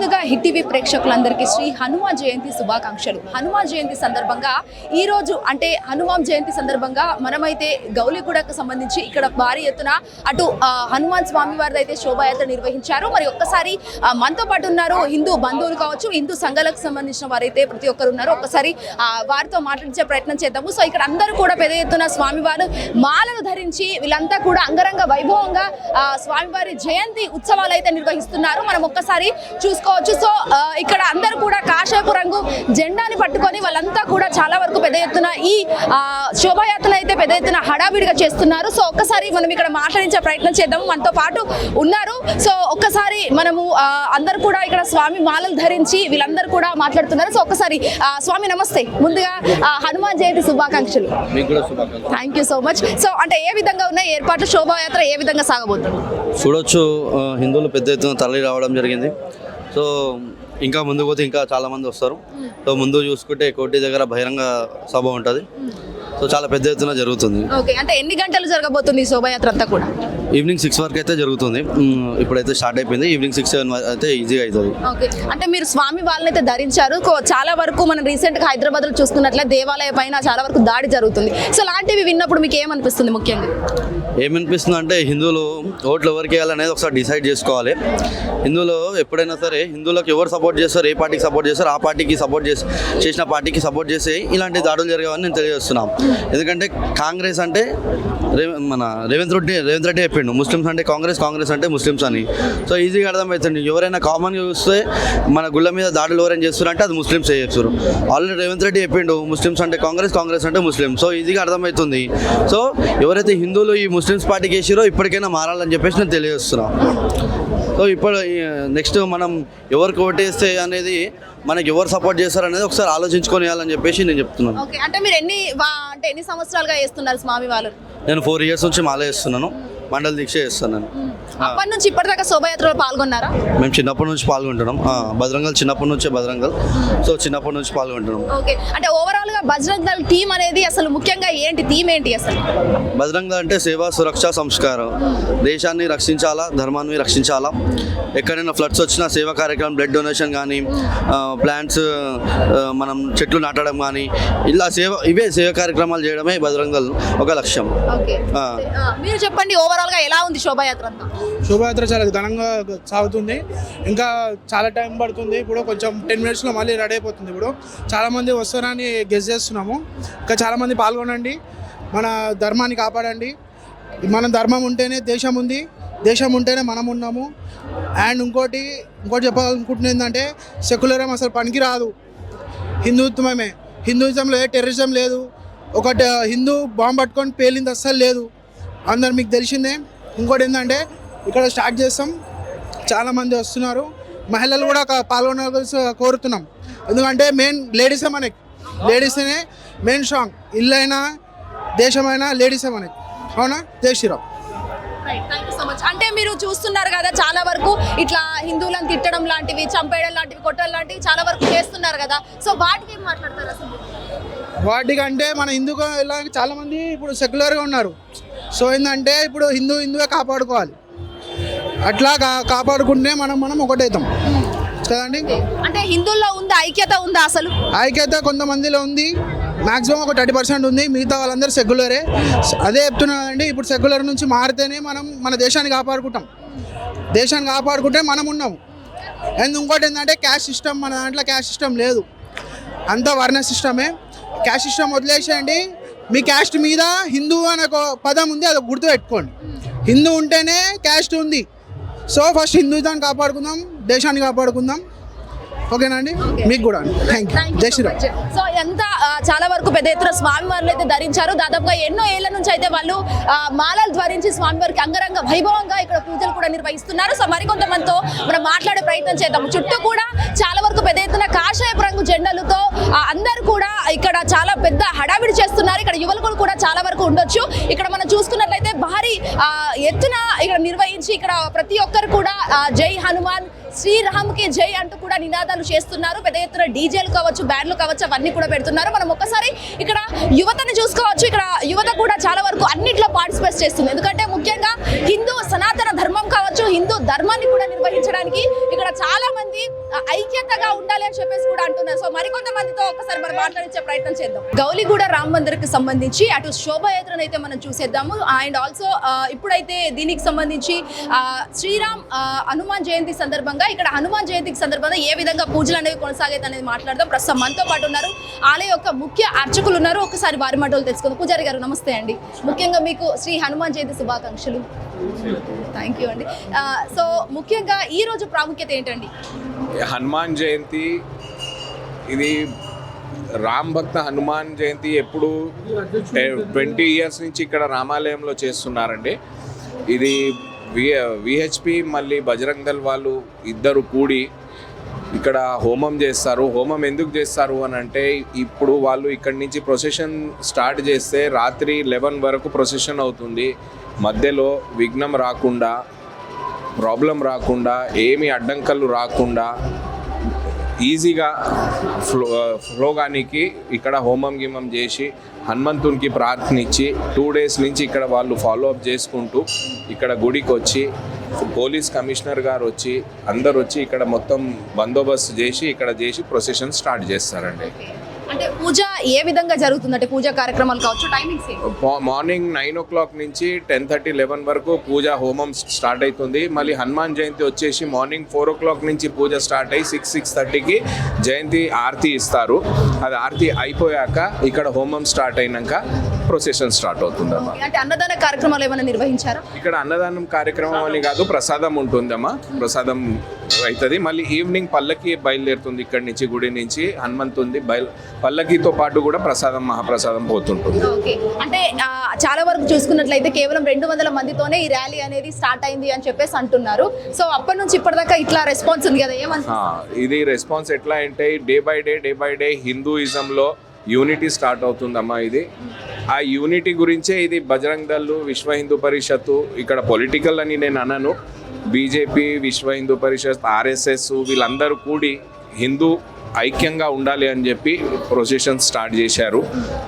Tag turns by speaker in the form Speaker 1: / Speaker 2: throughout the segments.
Speaker 1: ముందుగా hit TV ప్రేక్షకులందరికీ శ్రీ హనుమాన్ జయంతి శుభాకాంక్షలు. హనుమాన్ జయంతి సందర్భంగా ఈ రోజు అంటే హనుమాన్ జయంతి సందర్భంగా మనమైతే గౌలిగూడకు సంబంధించి ఇక్కడ భారీ ఎత్తున అటు హనుమాన్ స్వామి వారిది అయితే శోభాయాత్ర నిర్వహించారు. మరి ఒక్కసారి మనతో పాటు ఉన్నారు హిందూ బంధువులు కావచ్చు, హిందూ సంఘాలకు సంబంధించిన వారైతే ప్రతి ఒక్కరు ఉన్నారు. ఒక్కసారి వారితో మాట్లాడించే ప్రయత్నం చేద్దాము. సో ఇక్కడ అందరూ కూడా పెద్ద ఎత్తున స్వామివారు మాలలు ధరించి వీళ్ళంతా కూడా అంగరంగ వైభవంగా స్వామివారి జయంతి ఉత్సవాలు అయితే నిర్వహిస్తున్నారు. మనం ఒక్కసారి చూసుకోవచ్చు. సో ఇక్కడ అందరూ కూడా కాషాయపు రంగు జెండాని పట్టుకొని వాళ్ళంతా కూడా చాలా వరకు పెద్ద ఎత్తున ఈ శోభాయాత్ర అయితే పెద్ద ఎత్తున హడావిడిగా చేస్తున్నారు. సో ఒక్కసారి మనం ఇక్కడ మాట్లాడించే ప్రయత్నం చేద్దాము. మనతో పాటు ఉన్నారు. సో ఒక్కసారి మనము అందరు కూడా ఇక్కడ స్వామి మాలలు ధరించి వీళ్ళందరూ కూడా మాట్లాడుతున్నారు. సో ఒక్కసారి స్వామి నమస్తే, ముందుగా హనుమాన్ జయంతి శుభాకాంక్షలు. Thank you so much. So అంటే ఏ విధంగా ఉన్న ఏర్పాట్లు, శోభాయాత్ర ఏ విధంగా సాగబోతుంది
Speaker 2: చూడొచ్చు. హిందువులు పెద్ద ఎత్తున తరలి రావడం జరిగింది. సో ఇంకా ముందుకు పోతే ఇంకా చాలామంది వస్తారు. సో ముందు చూసుకుంటే కోటి దగ్గర బహిరంగ సభ ఉంటుంది. సో చాలా పెద్ద ఎత్తున జరుగుతుంది.
Speaker 1: ఓకే, అంటే ఎన్ని గంటలు జరగబోతుంది ఈ శోభాయాత్ర అంతా కూడా?
Speaker 2: ఈవినింగ్ 6 వరకు అయితే జరుగుతుంది. ఇప్పుడైతే స్టార్ట్ అయిపోయింది. ఈవినింగ్ 6-7 అయితే ఈజీగా అవుతుంది.
Speaker 1: ఓకే, అంటే మీరు స్వామి వాళ్ళని అయితే ధరించారు. చాలా వరకు మనం రీసెంట్గా హైదరాబాద్లో చూసుకున్నట్లే దేవాలయ పైన చాలా వరకు దాడి జరుగుతుంది. సో లాంటివి విన్నప్పుడు మీకు ఏమనిపిస్తుంది? ముఖ్యంగా
Speaker 2: ఏమనిపిస్తుంది అంటే హిందువులు ఓట్లు ఎవరికి వేయాలనేది ఒకసారి డిసైడ్ చేసుకోవాలి. హిందువులు ఎప్పుడైనా సరే హిందువులకు ఎవరు సపోర్ట్ చేస్తారు, ఏ పార్టీకి సపోర్ట్ చేస్తారు, ఆ పార్టీకి సపోర్ట్ చేసిన పార్టీకి సపోర్ట్ చేసి ఇలాంటి దాడులు జరిగాయని నేను తెలియజేస్తున్నాను. ఎందుకంటే కాంగ్రెస్ అంటే మన రేవంత్ రెడ్డి చెప్పిండు, ముస్లిమ్స్ అంటే కాంగ్రెస్, కాంగ్రెస్ అంటే ముస్లిమ్స్ అని. సో ఈజీగా అర్థమవుతుంది. ఎవరైనా కామన్గా చూస్తే మన గుళ్ళ మీద దాడులు ఎవరైనా చేస్తున్నారంటే అది ముస్లిమ్స్ చేస్తారు. ఆల్రెడీ రేవంత్ రెడ్డి చెప్పిండు, ముస్లిమ్స్ అంటే కాంగ్రెస్, కాంగ్రెస్ అంటే ముస్లిం. సో ఈజీగా అర్థమవుతుంది. సో ఎవరైతే హిందువులు ఈ ముస్లిమ్స్ పార్టీకి వేసారో ఇప్పటికైనా మారాలని చెప్పేసి నేను తెలియజేస్తున్నాను. సో ఇప్పుడు నెక్స్ట్ మనం ఎవరికి ఓటేస్తే అనేది, మనకి ఎవరు సపోర్ట్ చేస్తారు అనేది ఒకసారి ఆలోచించుకొని వేయాలని చెప్పేసి నేను చెప్తున్నాను.
Speaker 1: ఓకే, అంటే మీరు ఎన్ని సంవత్సరాలుగా చేస్తున్నారు స్వామి వాళ్ళు?
Speaker 2: నేను 4 years నుంచి మాల చేస్తున్నాను, మండల దీక్ష చేస్తున్నాను.
Speaker 1: అప్పటి నుంచి ఇప్పటిదాకా శోభాయాత్రలో పాల్గొన్నారా?
Speaker 2: మేము చిన్నప్పటి నుంచి పాల్గొంటున్నాం. బజరంగల్ చిన్నప్పటి నుంచే బజరంగల్. సో చిన్నప్పటి నుంచి పాల్గొంటున్నాం.
Speaker 1: ఓకే, అంటే ఓవరాల్ గా బజరంగల్ టీమ్ అనేది అసలు ముఖ్యంగా ఏంటి, థీమ్ ఏంటి అసలు?
Speaker 2: బజరంగల్ అంటే సేవ, సురక్ష, సంస్కారం. దేశాన్ని రక్షించాలా, ధర్మాన్ని రక్షించాలా. ఎక్కడైనా ఫ్లడ్స్ వచ్చినా సేవా కార్యక్రమం, బ్లడ్ డొనేషన్ కానీ, ప్లాంట్స్ మనం చెట్లు నాటడం కానీ, ఇలా ఇవే సేవా కార్యక్రమాలు చేయడమే బజరంగల్ ఒక లక్ష్యం.
Speaker 1: మీరు చెప్పండి, ఓవరాల్ గా ఎలా ఉంది శోభాయాత్ర అంతా?
Speaker 3: శోభాయాత్ర చాలా ఘనంగా సాగుతుంది. ఇంకా చాలా టైం పడుతుంది. ఇప్పుడు కొంచెం 10 minutesలో మళ్ళీ రెడీ అయిపోతుంది. ఇప్పుడు చాలామంది వస్తారని గెస్ చేస్తున్నాము. ఇంకా చాలామంది పాల్గొనండి, మన ధర్మాన్ని కాపాడండి. మన ధర్మం ఉంటేనే దేశం ఉంది, దేశం ఉంటేనే మనం ఉన్నాము. అండ్ ఇంకోటి చెప్పాలనుకుంటున్నది ఏంటంటే, సెక్యులరిజం అసలు పనికి రాదు, హిందుత్వమే. హిందూయిజంలో ఏ టెర్రరిజం లేదు. ఒకటి హిందూ బాంబు పట్టుకొని పేలింది అస్సలు లేదు, అందరు మీకు తెలిసిందే. ఇంకోటి ఏంటంటే, ఇక్కడ స్టార్ట్ చేస్తాం, చాలామంది వస్తున్నారు. మహిళలు కూడా పాల్గొనాల్సి కోరుతున్నాం. ఎందుకంటే మెయిన్ లేడీసే మనకి, లేడీసేనే మెయిన్ స్ట్రాంగ్. ఇల్లైనా దేశమైనా లేడీసే మనకి. అవునా? జై శ్రీరామ్.
Speaker 1: అంటే మీరు చూస్తున్నారు కదా, చాలా వరకు ఇట్లా హిందువులను తిట్టడం లాంటివి, చంపేయడం లాంటివి, కొట్టడం లాంటివి చాలా వరకు చేస్తున్నారు కదా. సో వాటికి ఏం మాట్లాడతారు అసలు?
Speaker 3: వాటికంటే మన హిందూగా ఇలా చాలామంది ఇప్పుడు సెక్యులర్గా ఉన్నారు. సో ఏంటంటే ఇప్పుడు హిందూగా కాపాడుకోవాలి. అట్లా కాపాడుకుంటే మనం ఒకటవుతాం కదండి.
Speaker 1: అంటే హిందువుల్లో ఉందా ఐక్యత, ఉందా అసలు?
Speaker 3: ఐక్యత కొంతమందిలో ఉంది, మ్యాక్సిమం ఒక 30% ఉంది. మిగతా వాళ్ళందరూ సెక్యులరే. అదే చెప్తున్నానండి, ఇప్పుడు సెక్యులర్ నుంచి మారితేనే మనం మన దేశాన్ని కాపాడుకుంటాం. దేశాన్ని కాపాడుకుంటే మనం ఉన్నాము. అండ్ ఇంకోటి ఏంటంటే క్యాస్ట్ సిస్టమ్, మన దాంట్లో క్యాస్ట్ సిస్టమ్ లేదు, అంతా వర్ణ సిస్టమే. క్యాస్ట్ సిస్టమ్ వదిలేసేయండి. మీ క్యాస్ట్ మీద హిందూ అనే ఒక పదం ఉంది, అది గుర్తు పెట్టుకోండి. హిందూ ఉంటేనే క్యాస్ట్ ఉంది. సో ఫస్ట్ హిందూయిజాన్ని కాపాడుకుందాం, దేశాన్ని కాపాడుకుందాం. ఓకేనా అండి? మీకు కూడా థ్యాంక్ యూ. జై శ్రీరామ్.
Speaker 1: సో ఎంత చాలా వరకు పెద్ద ఎత్తున స్వామివారిని అయితే ధరించారు. దాదాపుగా ఎన్నో ఏళ్ల నుంచి అయితే వాళ్ళు మాలలు ధరించి స్వామివారికి అంగరంగ వైభవంగా ఇక్కడ పూజలు కూడా నిర్వహిస్తున్నారు. సో మరికొంతమందితో మనం మాట్లాడే ప్రయత్నం చేద్దాం. చుట్టూ కూడా చాలా వరకు పెద్ద ఎత్తున కాషాయపు రంగు జెండాలతో అందరూ కూడా ఇక్కడ చాలా పెద్ద హడావిడి చేస్తున్నారు. ఇక్కడ యువకులు కూడా చాలా వరకు ఉండొచ్చు. ఇక్కడ మనం చూసుకున్నట్లయితే భారీ ఎత్తున ఇక్కడ నిర్వహించి ఇక్కడ ప్రతి ఒక్కరు కూడా జై హనుమాన్, శ్రీరామ్కి జై అంటూ కూడా నినాదాలు చేస్తున్నారు. పెద్ద ఎత్తున డీజేలు కావచ్చు, బ్యాండ్లు కావచ్చు, అవన్నీ కూడా పెడుతున్నారు. మనం ఒక్కసారి ఇక్కడ యువతని చూసుకోవచ్చు. ఇక్కడ యువత కూడా చాలా వరకు అన్నిట్లో పార్టిసిపేట్ చేస్తుంది. ఎందుకంటే ముఖ్యంగా హిందూ సనాతన ధర్మం కావచ్చు, హిందూ ధర్మాన్ని కూడా నిర్వహించడానికి ఇక్కడ చాలా మంది ఐక్యతగా ఉండాలి అని చెప్పేసి కూడా అంటున్నారు. సో మరికొంతమందితో ఒకసారి మనం మాట్లాడించే ప్రయత్నం చేద్దాం. గౌలిగూడ రామ్ మందిర్ కి సంబంధించి అటు శోభాయాత్రను అయితే మనం చూసేద్దాము. అండ్ ఆల్సో ఇప్పుడైతే దీనికి సంబంధించి శ్రీరామ్ హనుమాన్ జయంతి సందర్భంగా ఇక్కడ హనుమాన్ జయంతికి సందర్భంగా ఏ విధంగా పూజలు అనేవి కొనసాగేది అనేది మాట్లాడదాం. ప్రస్తుతం మనతో పాటు ఉన్నారు ఆలయ యొక్క ముఖ్య అర్చకులు ఉన్నారు. ఒకసారి వారి మాటలు తెలుసుకుందాం. పూజారి గారు నమస్తే అండి. ముఖ్యంగా మీకు శ్రీ హనుమాన్ జయంతి శుభాకాంక్షలు. థ్యాంక్ యూ అండి. సో ముఖ్యంగా ఈ రోజు ప్రాముఖ్యత ఏంటండి?
Speaker 4: హనుమాన్ జయంతి ఇది రామ్ భక్త హనుమాన్ జయంతి ఎప్పుడు 20 ఇయర్స్ నుంచి ఇక్కడ రామాలయంలో చేస్తున్నారండి. ఇది విహెచ్పి మళ్ళీ బజరంగ్ దళ్ వాళ్ళు ఇద్దరు కూడి ఇక్కడ హోమం చేస్తారు. హోమం ఎందుకు చేస్తారు అని అంటే ఇప్పుడు వాళ్ళు ఇక్కడి నుంచి ప్రొసెషన్ స్టార్ట్ చేస్తే రాత్రి 11 వరకు ప్రొసెషన్ అవుతుంది. మధ్యలో విఘ్నం రాకుండా, ప్రాబ్లం రాకుండా, ఏమి అడ్డంకలు రాకుండా ఈజీగా ఫ్లోగానికి ఇక్కడ హోమం గిమం చేసి హనుమంతునికి ప్రార్థనిచ్చి 2 డేస్ నుంచి ఇక్కడ వాళ్ళు ఫాలో అప్ చేసుకుంటూ ఇక్కడ గుడికి వచ్చి పోలీస్ కమిషనర్ గారు వచ్చి అందరు వచ్చి ఇక్కడ మొత్తం బందోబస్తు చేసి ఇక్కడ చేసి ప్రొసెషన్ స్టార్ట్ చేస్తారండి.
Speaker 1: అంటే పూజ ఏ విధంగా జరుగుతుంది? అంటే పూజా కార్యక్రమాలు కావచ్చు, టైమింగ్స్
Speaker 4: మార్నింగ్ 9 o'clock నుంచి 10:30, 11 వరకు పూజ హోమం స్టార్ట్ అవుతుంది. మళ్ళీ హనుమాన్ జయంతి వచ్చేసి మార్నింగ్ 4 o'clock నుంచి పూజ స్టార్ట్ అయ్యి 6:30కి జయంతి ఆరతి ఇస్తారు. అది ఆరతి అయిపోయాక ఇక్కడ హోమం స్టార్ట్ అయినాక ప్రొసెషన్ స్టార్ట్ అవుతుందమ్మా.
Speaker 1: అంటే అన్నదాన కార్యక్రమాలు ఏమైనా నిర్వహించారా?
Speaker 4: ఇక్కడ అన్నదానం కార్యక్రమం అని కాదు, ప్రసాదం ఉంటుందమ్మా. ప్రసాదం అవుతుంది. మళ్ళీ ఈవినింగ్ పల్లకి బయలుదేరుతుంది ఇక్కడ నుంచి, గుడి నుంచి హనుమంతుంది పల్లకితో పాటు కూడా ప్రసాదం మహాప్రసాదం పోతుంటుంది.
Speaker 1: ఓకే. అంటే చాలా వరకు చూసుకున్నట్లయితే కేవలం 200 మందితోనే ఈ ర్యాలీ అనేది స్టార్ట్ అయింది అని చెప్పేసి అంటున్నారు. సో అప్పటి నుంచి ఇప్పటిదాకా ఇట్లా రెస్పాన్స్ ఉంది కదా, ఏమనిపిస్తుంది?
Speaker 4: ఇది రెస్పాన్స్ ఎట్లా అంటే డే బై డే హిందూయిజంలో యూనిటీ స్టార్ట్ అవుతుందమ్మా. ఇది ఆ యూనిటీ గురించే ఇది బజరంగ్ దళ్, విశ్వ హిందూ పరిషత్తు, ఇక్కడ పొలిటికల్ అని నేను అనను, బీజేపీ, విశ్వ హిందూ పరిషత్, ఆర్ఎస్ఎస్ వీళ్ళందరూ కూడి హిందూ ఐక్యంగా ఉండాలి అని చెప్పి ప్రొసెషన్ స్టార్ట్ చేశారు.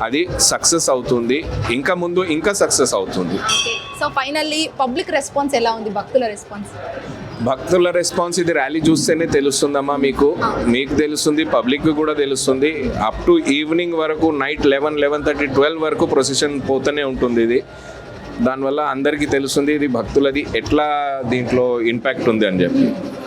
Speaker 4: అది సక్సెస్ అవుతుంది, ఇంకా ముందు ఇంకా సక్సెస్ అవుతుంది.
Speaker 1: సో ఫైనల్లీ పబ్లిక్ రెస్పాన్స్ ఎలా ఉంది? భక్తుల రెస్పాన్స్?
Speaker 4: భక్తుల రెస్పాన్స్ ఇది ర్యాలీ చూస్తేనే తెలుస్తుందమ్మా. మీకు తెలుస్తుంది, పబ్లిక్ కూడా తెలుస్తుంది. అప్ టు ఈవినింగ్ వరకు, నైట్ 11, 11:30, 12 వరకు ప్రొసెషన్ పోతూనే ఉంటుంది. ఇది దానివల్ల అందరికీ తెలుస్తుంది ఇది భక్తులది ఎట్లా దీంట్లో ఇంపాక్ట్ ఉంది అని చెప్పి.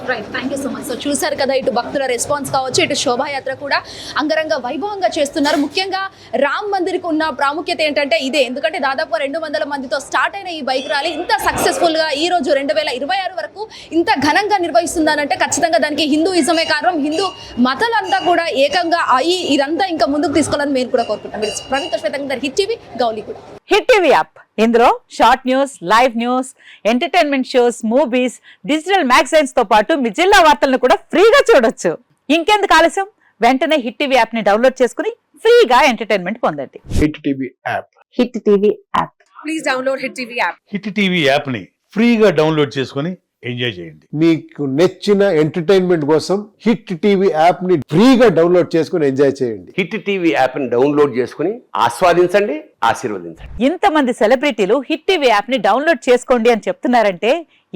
Speaker 1: Right, thank you so much. So చూసారు కదా, ఇటు భక్తుల రెస్పాన్స్ కావచ్చు, ఇటు శోభాయాత్ర కూడా అంగరంగ వైభవంగా చేస్తున్నారు. ముఖ్యంగా రామ్ మందిర్కి ఉన్న ప్రాముఖ్యత ఏంటంటే ఇదే. ఎందుకంటే దాదాపు 200 మందితో స్టార్ట్ అయిన ఈ బైక్ ర్యాలీ ఇంత సక్సెస్ఫుల్గా ఈ రోజు 2026 వరకు ఇంత ఘనంగా నిర్వహిస్తుందనంటే ఖచ్చితంగా దానికి హిందూయిజమే కారణం. హిందూ మతాలంతా కూడా ఏకంగా అయ్యి ఇదంతా ఇంకా ముందుకు తీసుకోవాలని మేము కూడా కోరుకుంటాం. ప్రవీణ్ శ్వేతంగా హిట్ టీవీ గౌలి కూడా.
Speaker 5: హిట్ టీవీ యాప్, ఇందులో short news, live news, entertainment shows, movies, digital magazines తో పాటు మీ జిల్లా వార్తలను కూడా ఫ్రీగా చూడొచ్చు. ఇంకెందుకు ఆలస్యం, వెంటనే హిట్ టీవీ యాప్ ని డౌన్లోడ్ చేసుకుని ఫ్రీగా ఎంటర్టైన్మెంట్ పొందండి.
Speaker 6: Hit TV app.
Speaker 5: Hit TV app.
Speaker 1: Please download hit TV app.
Speaker 6: Hit TV app ని ఫ్రీగా డౌన్లోడ్ చేసుకుని ఎంజాయ్ చేయండి.
Speaker 7: మీకు నచ్చిన ఎంటర్టైన్మెంట్ కోసం హిట్ టీవీ యాప్ ని ఫ్రీగా డౌన్లోడ్ చేసుకుని ఎంజాయ్ చేయండి.
Speaker 8: హిట్ టీవీ యాప్ ని డౌన్లోడ్ చేసుకుని ఆస్వాదించండి, ఆశీర్వదించండి.
Speaker 5: ఇంతమంది సెలబ్రిటీలు హిట్ టీవీ యాప్ ని డౌన్లోడ్ చేసుకోండి అని చెప్తున్నారంటే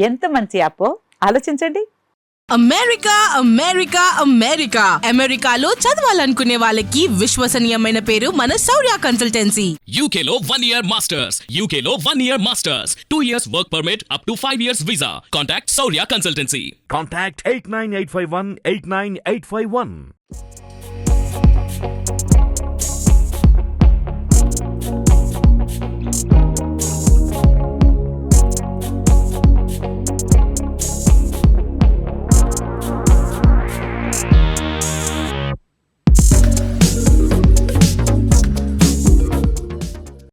Speaker 5: ఎంత మంచి యాప్ ఆలోచించండి.
Speaker 9: అమెరికాలో చదవాలనుకునే వాళ్ళకి విశ్వసనీయమైన పేరు మన శౌర్య కన్సల్టెన్సీ.
Speaker 10: UK లో 1 year masters, UK లో 1 year masters, 2 years work permit up to 5 years visa. Contact Saurya Consultancy.
Speaker 11: Contact 89851 89851.